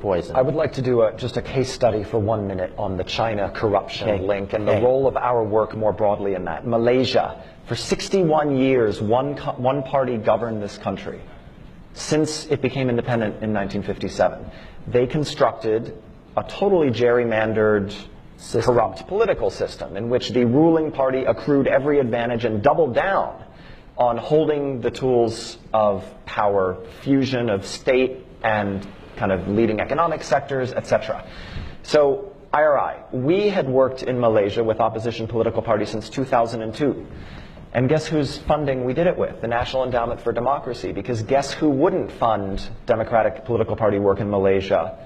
poison. I would like to do just a case study for 1 minute on the China corruption link and the role of our work more broadly in that. Malaysia, for 61 years, one party governed this country since it became independent in 1957. They constructed a totally gerrymandered, corrupt political system in which the ruling party accrued every advantage and doubled down on holding the tools of power, fusion of state and kind of leading economic sectors, etc. So IRI, we had worked in Malaysia with opposition political parties since 2002. And guess whose funding we did it with? The National Endowment for Democracy. Because guess who wouldn't fund democratic political party work in Malaysia?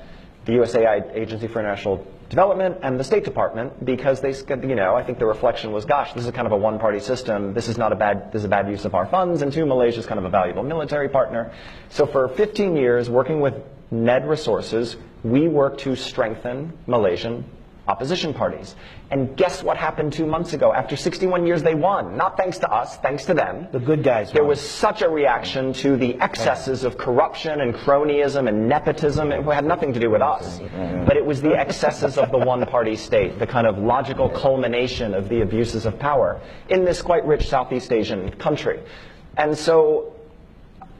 The USAID Agency for International Development and the State Department, because they, I think the reflection was, gosh, this is kind of a one-party system. This is a bad use of our funds. And two, Malaysia is kind of a valuable military partner. So for 15 years, working with NED resources, we worked to strengthen Malaysian opposition parties. And guess what happened 2 months ago? After 61 years, they won. Not thanks to us, thanks to them. The good guys won. There was such a reaction to the excesses of corruption and cronyism and nepotism. It had nothing to do with us. But it was the excesses of the one-party state, the kind of logical culmination of the abuses of power in this quite rich Southeast Asian country. And so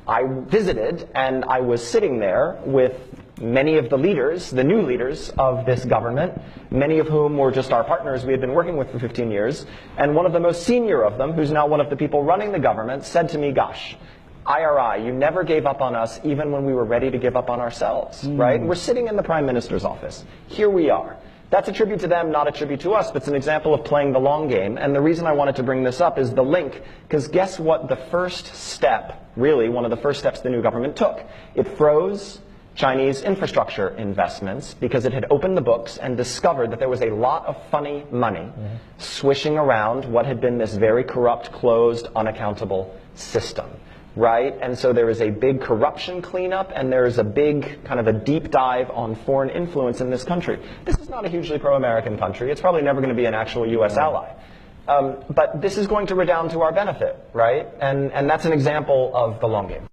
I visited, and I was sitting there with many of the leaders, the new leaders of this government, many of whom were just our partners we had been working with for 15 years. And one of the most senior of them, who's now one of the people running the government, said to me, gosh, IRI, you never gave up on us even when we were ready to give up on ourselves, right? We're sitting in the Prime Minister's office. Here we are. That's a tribute to them, not a tribute to us, but it's an example of playing the long game. And the reason I wanted to bring this up is the link, because guess what the first step, really one of the first steps the new government took? It froze Chinese infrastructure investments because it had opened the books and discovered that there was a lot of funny money swishing around what had been this very corrupt, closed, unaccountable system. Right? And so there is a big corruption cleanup, and there is a big kind of a deep dive on foreign influence in this country. This is not a hugely pro-American country. It's probably never going to be an actual U.S. ally. But this is going to redound to our benefit, right? And that's an example of the long game.